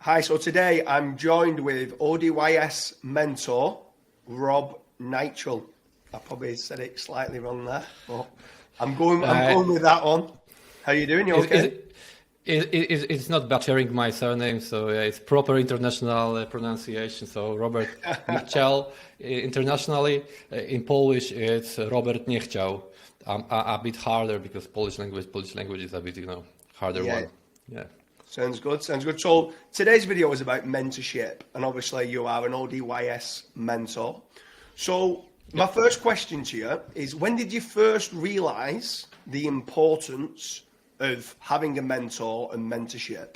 Hi, so today I'm joined with ODYS Mentor, Rob Niechciał. I probably said it slightly wrong there, but I'm going with that one. How you doing? You okay? It's not butchering my surname, so it's proper international pronunciation. So Robert Niechciał, internationally in Polish it's Robert Niechciał. A bit harder because Polish language is a bit harder one. Yeah. Sounds good. So today's video is about mentorship, and obviously you are an ODYS mentor. So my first question to you is, when did you first realise the importance of having a mentor and mentorship?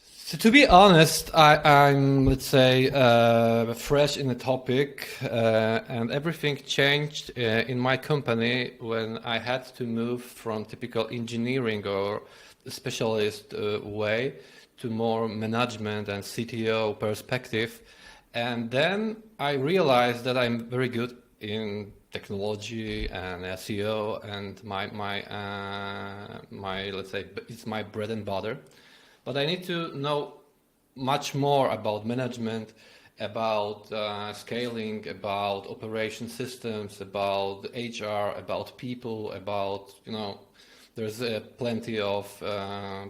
So to be honest, I'm let's say fresh in the topic, and everything changed in my company when I had to move from typical engineering or specialist way to more management and CTO perspective, and then I realized that I'm very good in technology and SEO, and my let's say it's my bread and butter. But I need to know much more about management, about scaling, about operation systems, about HR, about people, about, there's plenty of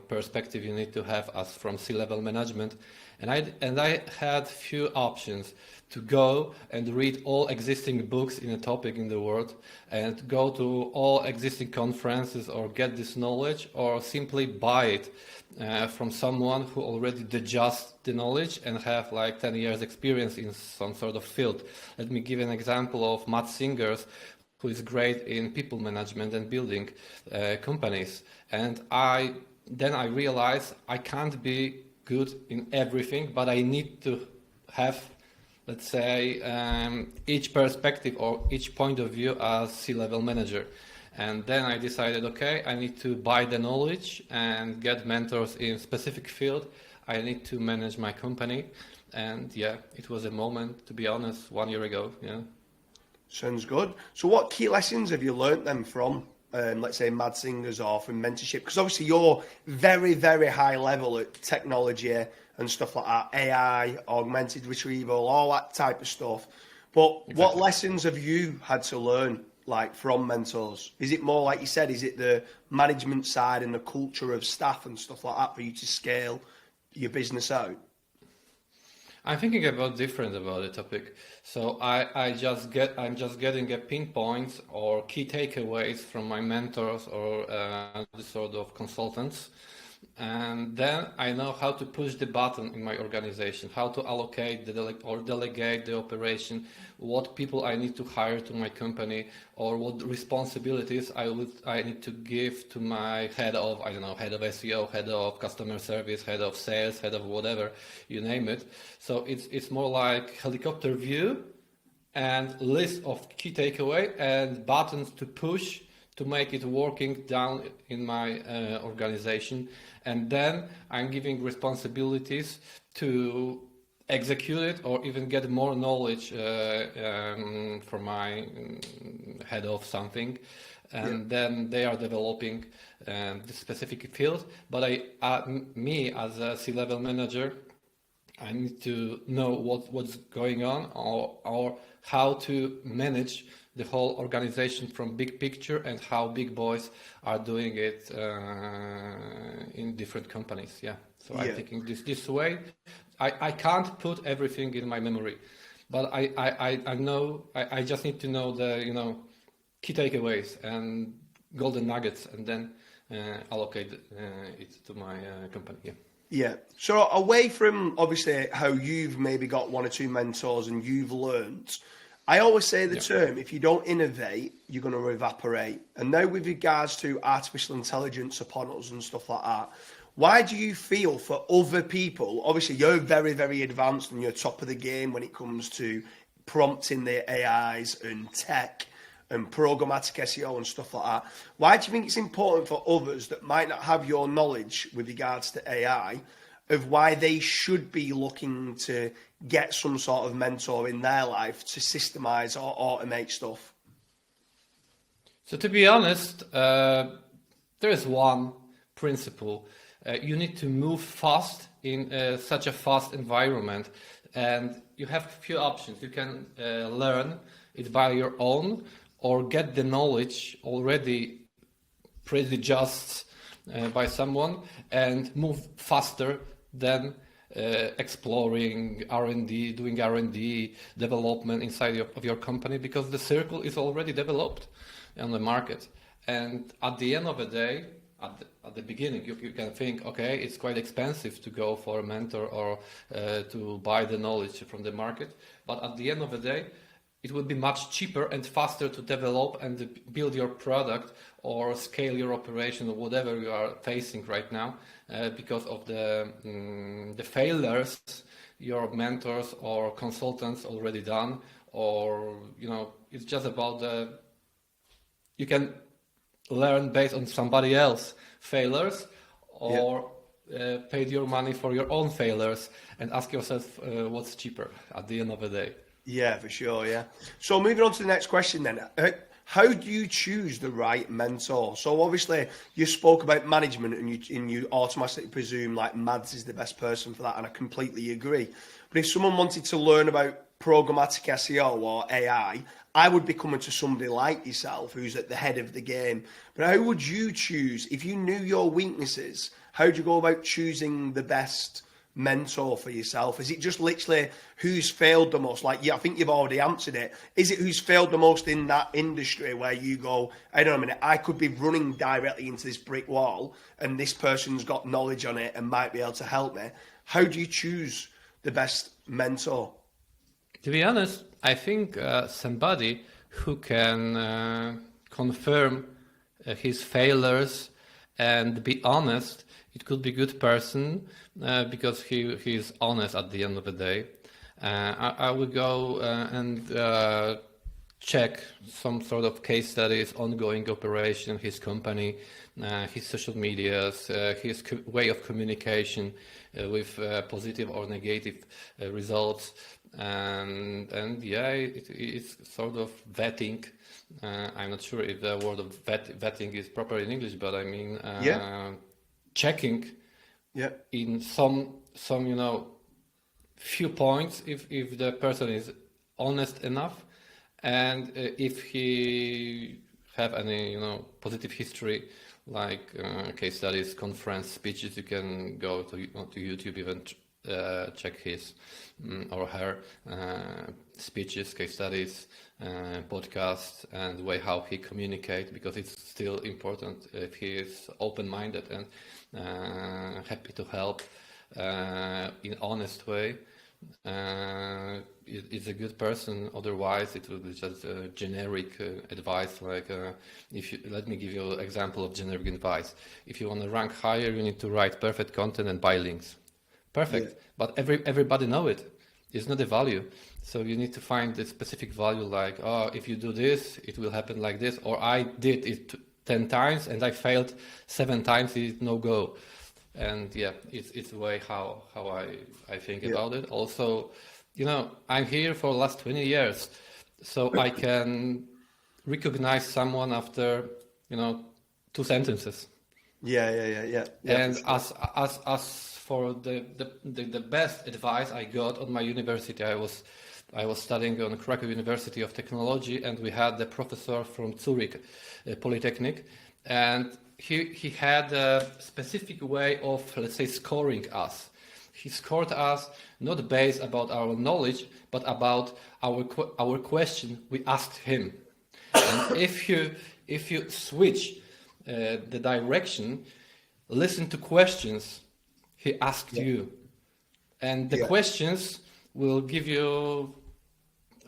perspective you need to have as from C-level management. And I had few options to go and read all existing books in a topic in the world, and go to all existing conferences or get this knowledge, or simply buy it from someone who already digests the knowledge and have like 10 years experience in some sort of field. Let me give an example of Matt Singers, who is great in people management and building companies. And then I realized I can't be good in everything, but I need to have, let's say, each perspective or each point of view as C-level manager. And then I decided, okay, I need to buy the knowledge and get mentors in specific field. I need to manage my company. And yeah, it was a moment, to be honest, 1 year ago. Yeah. Sounds good. So what key lessons have you learnt then from, let's say, Mad Singers or from mentorship? Because obviously you're very, very high level at technology and stuff like that, AI, augmented retrieval, all that type of stuff. But exactly. What lessons have you had to learn, like, from mentors? Is it more, like you said, is it the management side and the culture of staff and stuff like that for you to scale your business out? I'm thinking about the topic. So I'm just getting a pinpoints or key takeaways from my mentors or the sort of consultants. And then I know how to push the button in my organization, how to allocate delegate the operation, what people I need to hire to my company, or what responsibilities I need to give to my head of SEO, head of customer service, head of sales, head of whatever, you name it. So it's more like helicopter view and list of key takeaway and buttons to push to make it working down in my organization. And then I'm giving responsibilities to execute it or even get more knowledge from my head of something. And then they are developing the specific field. But me as a C-level manager, I need to know what's going on or how to manage the whole organization from big picture and how big boys are doing it in different companies. Yeah. So I'm thinking this way. I can't put everything in my memory, but I know I just need to know the key takeaways and golden nuggets, and then allocate it to my company. Yeah. Yeah. So away from obviously how you've maybe got one or two mentors and you've learned, I always say the term, if you don't innovate, you're going to evaporate. And now with regards to artificial intelligence upon us and stuff like that, why do you feel for other people, obviously you're very, very advanced and you're top of the game when it comes to prompting the AIs and tech and programmatic SEO and stuff like that. Why do you think it's important for others that might not have your knowledge with regards to AI of why they should be looking to get some sort of mentor in their life to systemize or automate stuff? So to be honest, there is one principle you need to move fast in such a fast environment, and you have a few options. You can learn it by your own, or get the knowledge already prejudged by someone and move faster than exploring R&D, doing R&D development inside of your company, because the circle is already developed on the market. And at the end of the day, at the beginning, you can think, okay, it's quite expensive to go for a mentor or to buy the knowledge from the market. But at the end of the day, it would be much cheaper and faster to develop and build your product or scale your operation or whatever you are facing right now, because of the failures your mentors or consultants already done, or it's just about you can learn based on somebody else failures, or paid your money for your own failures and ask yourself what's cheaper at the end of the day. Yeah, for sure. Yeah. So moving on to the next question then. How do you choose the right mentor? So obviously you spoke about management, and you automatically presume like Mads is the best person for that, and I completely agree. But if someone wanted to learn about programmatic SEO or AI, I would be coming to somebody like yourself who's at the head of the game. But how would you choose, if you knew your weaknesses, how would you go about choosing the best mentor for yourself? Is it just literally who's failed the most? Like, yeah, I think you've already answered it. Is it who's failed the most in that industry where you go, I don't know a minute, I could be running directly into this brick wall and this person's got knowledge on it and might be able to help me? How do you choose the best mentor? To be honest, I think somebody who can confirm his failures and be honest, it could be a good person, because he is honest at the end of the day. I would go and check some sort of case studies, ongoing operation, his company, his social medias, his way of communication with positive or negative results. And yeah, it's sort of vetting. I'm not sure if the word of vetting is proper in English, but I mean checking in some few points if the person is honest enough, and if he have any positive history, like case studies, conference speeches. You can go to YouTube, even check his or her speeches, case studies, podcasts, and the way how he communicates, because it's still important if he is open-minded and happy to help in honest way. It's a good person. Otherwise, it will be just generic advice. Like, let me give you an example of generic advice. If you want to rank higher, you need to write perfect content and buy links. Perfect, but everybody know it. It's not a value. So you need to find the specific value. Like, if you do this, it will happen like this. Or I did it 10 times and I failed 7 times. It's no go. And yeah, it's the way how I think about it. Also, I'm here for the last 20 years, so I can recognize someone after 2 sentences. Yeah. And sure. as for the best advice I got on my university, I was studying on Krakow University of Technology, and we had the professor from Zurich Polytechnic, and he had a specific way of, let's say, scoring us. He scored us not based about our knowledge, but about our question we asked him. And if you switch the direction, listen to questions he asked you, and the questions will give you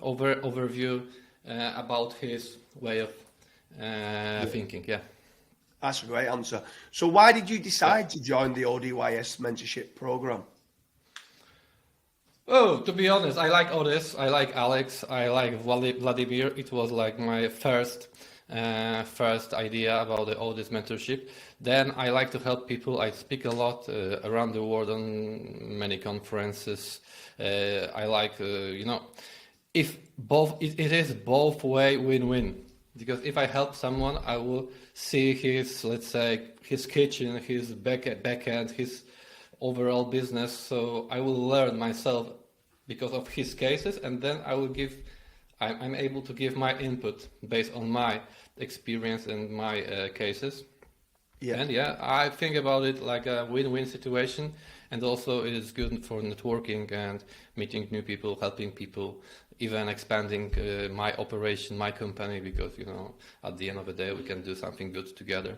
overview about his way of thinking. Yeah. That's a great answer. So why did you decide to join the ODYS Mentorship program? Oh, to be honest, I like ODYS, I like Alex, I like Vladimir. It was like my first idea about the ODYS mentorship. Then I like to help people. I speak a lot around the world on many conferences. I like, if both, it is both way win-win. Because if I help someone, I will see his, let's say, his kitchen, his backend, his overall business. So I will learn myself because of his cases, and then I'm able to give my input based on my experience and my cases. Yeah. And yeah, I think about it like a win-win situation, and also it is good for networking and meeting new people, helping people, even expanding my operation, my company, because at the end of the day we can do something good together.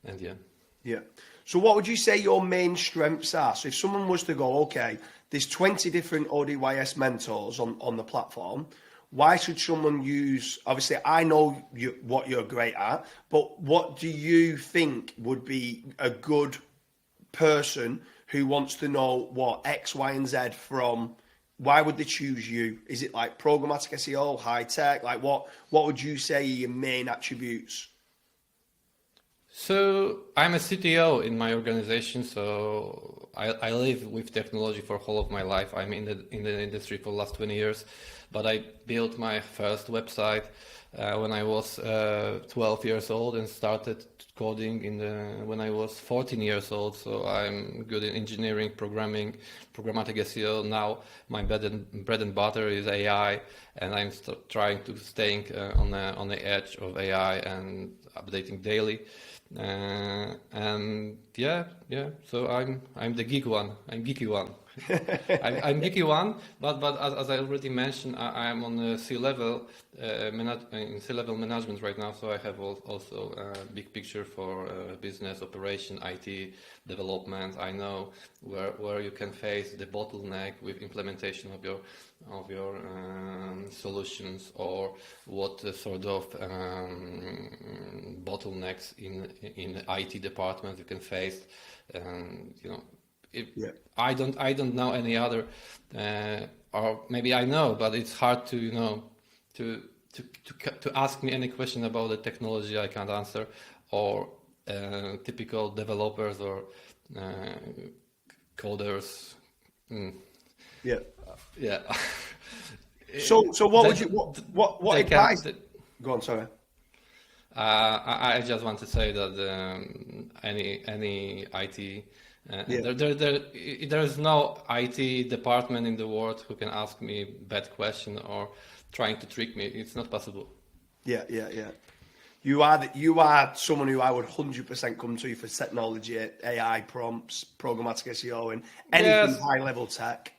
And yeah. Yeah. So what would you say your main strengths are? So if someone was to go, okay, there's 20 different ODYS mentors on the platform, why should someone use, obviously I know what you're great at, but what do you think would be a good person who wants to know what X, Y, and Z from, why would they choose you? Is it like programmatic SEO, high tech? Like what would you say are your main attributes? So I'm a CTO in my organization, so I live with technology for whole of my life. I'm in the industry for the last 20 years, but I built my first website when I was 12 years old and started coding when I was 14 years old. So I'm good in engineering, programming, programmatic SEO. Now my bread and butter is AI, and I'm trying to staying on the edge of AI and updating daily. And yeah. So I'm the geek one. I'm geeky one. I'm geeky one. But as I already mentioned, I'm on the C-level in C-level management right now. So I have also a big picture for business operation, IT development. I know where you can face the bottleneck with implementation of your solutions, or what sort of bottlenecks in the IT department you can face. I don't know any other, or maybe I know, but it's hard to to ask me any question about the technology I can't answer, or typical developers or coders. Yeah. So what would you what advice? Go on, sorry. I just want to say that any IT, there is no IT department in the world who can ask me bad question or trying to trick me. It's not possible. Yeah. You are someone who I would 100% come to for technology, AI prompts, programmatic SEO, and anything high level tech.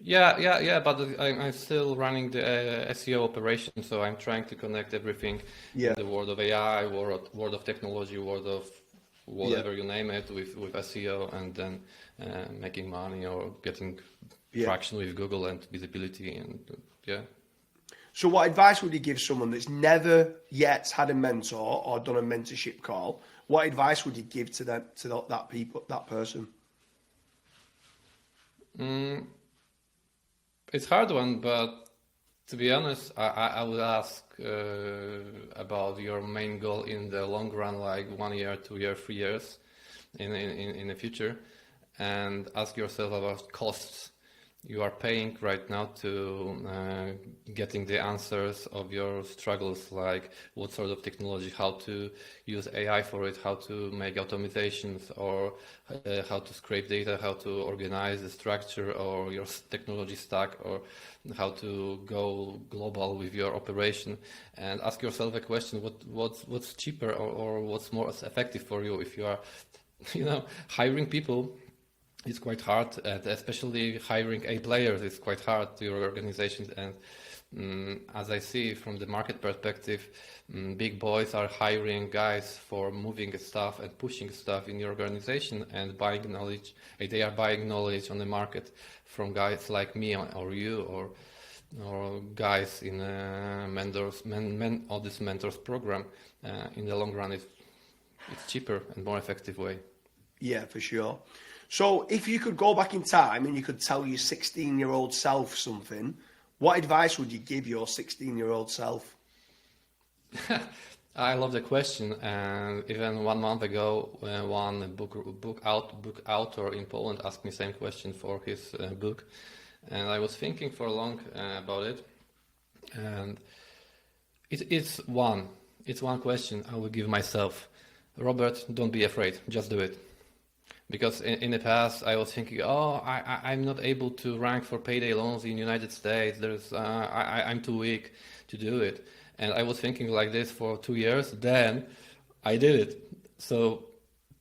Yeah. But I'm still running the SEO operation, so I'm trying to connect everything in the world of AI, world of technology, world of whatever you name it, with SEO, and then making money or getting traction with Google and visibility, and So what advice would you give someone that's never yet had a mentor or done a mentorship call? What advice would you give to that person? It's a hard one, but to be honest, I would ask about your main goal in the long run, like 1 year, 2 year, 3 years in the future, and ask yourself about costs you are paying right now to getting the answers of your struggles, like what sort of technology, how to use AI for it, how to make automatizations, or how to scrape data, how to organize the structure or your technology stack, or how to go global with your operation, and ask yourself a question: what's cheaper or what's more effective for you? If you are, hiring people, it's quite hard, and especially hiring A players is quite hard to your organizations. And as I see from the market perspective, big boys are hiring guys for moving stuff and pushing stuff in your organization and buying knowledge. They are buying knowledge on the market from guys like me or you, or guys in ODYS Mentors program. In the long run, it's cheaper and more effective way. Yeah, for sure. So if you could go back in time and you could tell your 16-year-old self something, what advice would you give your 16-year-old self? I love the question. And even 1 month ago, one book author in Poland asked me the same question for his book. And I was thinking for long about it. And it's one. It's one question I will give myself. Robert, don't be afraid. Just do it. Because in the past I was thinking, oh, I'm not able to rank for payday loans in the United States. I'm too weak to do it. And I was thinking like this for 2 years. Then I did it. So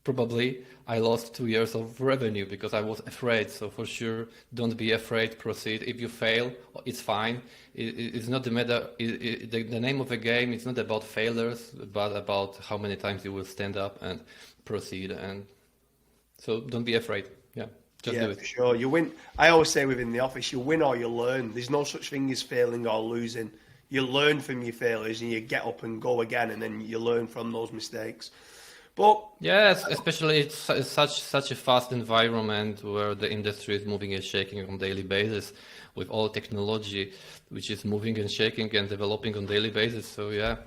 probably I lost 2 years of revenue because I was afraid. So for sure, don't be afraid. Proceed. If you fail, it's fine. It's not the matter. The name of the game is not about failures, but about how many times you will stand up and proceed. And so don't be afraid. Yeah, just do it. For sure. You win. I always say within the office, you win or you learn. There's no such thing as failing or losing. You learn from your failures and you get up and go again, and then you learn from those mistakes. But yes, especially it's such a fast environment where the industry is moving and shaking on daily basis with all technology, which is moving and shaking and developing on daily basis. So yeah,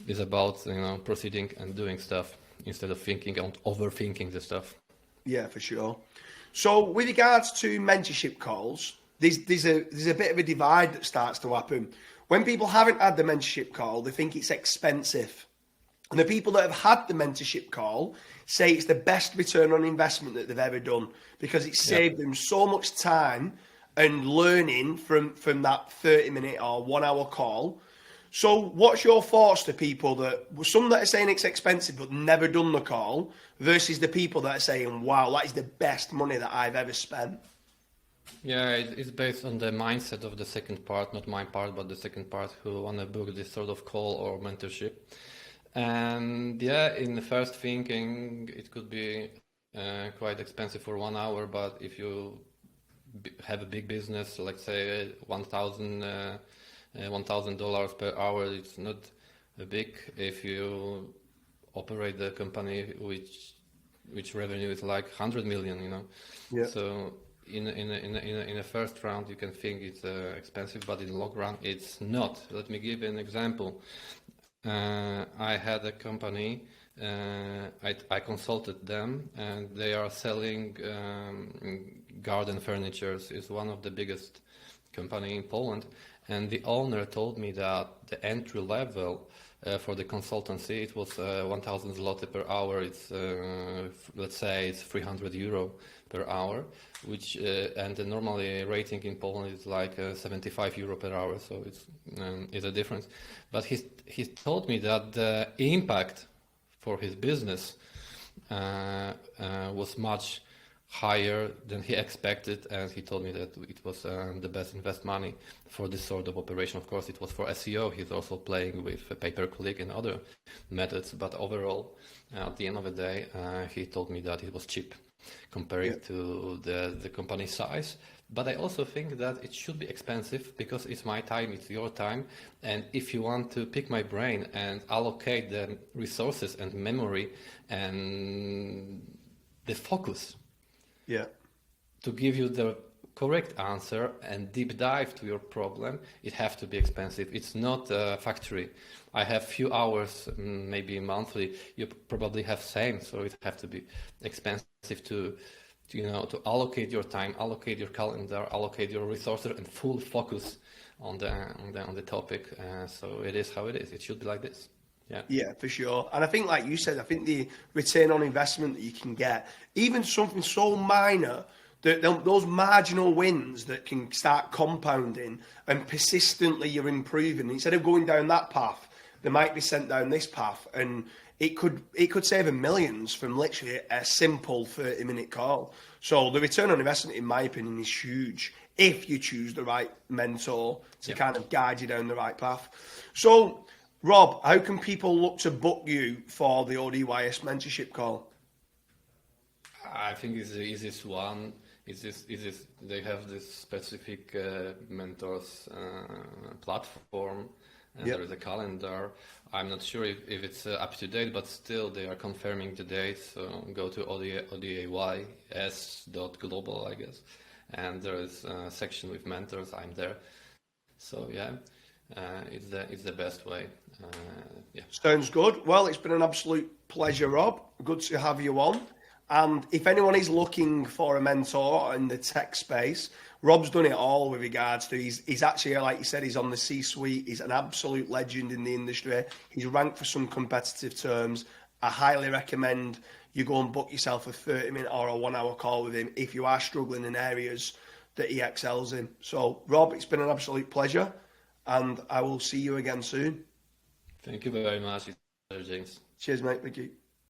it's about proceeding and doing stuff instead of thinking and overthinking the stuff. Yeah, for sure. So with regards to mentorship calls, there's a bit of a divide that starts to happen. When people haven't had the mentorship call, they think it's expensive. And the people that have had the mentorship call say it's the best return on investment that they've ever done because it saved them so much time and learning from that 30-minute or 1 hour call. So what's your thoughts to people some that are saying it's expensive but never done the call versus the people that are saying, wow, that is the best money that I've ever spent? Yeah, it's based on the mindset of the second part, not my part, but the second part who want to book this sort of call or mentorship. And yeah, in the first thinking, it could be quite expensive for 1 hour, but if you have a big business, let's say $1,000 per hour, it's not big. If you operate the company which revenue is like 100 million, Yeah. So in a first round you can think it's expensive, but in the long run it's not. Let me give an example. I had a company. I consulted them, and they are selling garden furniture. It's one of the biggest company in Poland. And the owner told me that the entry level for the consultancy, it was 1,000 zloty per hour. It's let's say it's 300 euro per hour, which and the normally rating in Poland is like 75 euro per hour. So it's a difference. But he told me that the impact for his business was much higher than he expected, and he told me that it was the best invest money for this sort of operation. Of course, it was for SEO. He's also playing with pay-per-click and other methods, but overall, at the end of the day, he told me that it was cheap compared to the company size. But I also think that it should be expensive because it's my time, it's your time, and if you want to pick my brain and allocate the resources and memory and the focus to give you the correct answer and deep dive to your problem, it has to be expensive. It's not a factory. I have few hours, maybe monthly. You probably have same, so it has to be expensive to allocate your time, allocate your calendar, allocate your resources, and full focus on the topic. So it is how it is. It should be like this. Yeah, for sure. And I think, like you said, I think the return on investment that you can get, even something so minor, those marginal wins that can start compounding and persistently you're improving. Instead of going down that path, they might be sent down this path, and it could save them millions from literally a simple 30-minute call. So the return on investment, in my opinion, is huge if you choose the right mentor to kind of guide you down the right path. So, Rob, how can people look to book you for the ODYS mentorship call? I think it's the easiest one. They have this specific mentors platform, and there is a calendar. I'm not sure if it's up to date, but still they are confirming the date. So go to ODYS.global, I guess, and there is a section with mentors. I'm there. So yeah, it's the best way. Sounds good. Well, it's been an absolute pleasure, Rob. Good to have you on. And if anyone is looking for a mentor in the tech space, Rob's done it all with regards to, he's actually, like you said, he's on the C-suite. He's an absolute legend in the industry. He's ranked for some competitive terms. I highly recommend you go and book yourself a 30-minute or a 1-hour call with him if you are struggling in areas that he excels in. So, Rob, it's been an absolute pleasure, and I will see you again soon. Thank you very much, James. Cheers, mate. Thank you.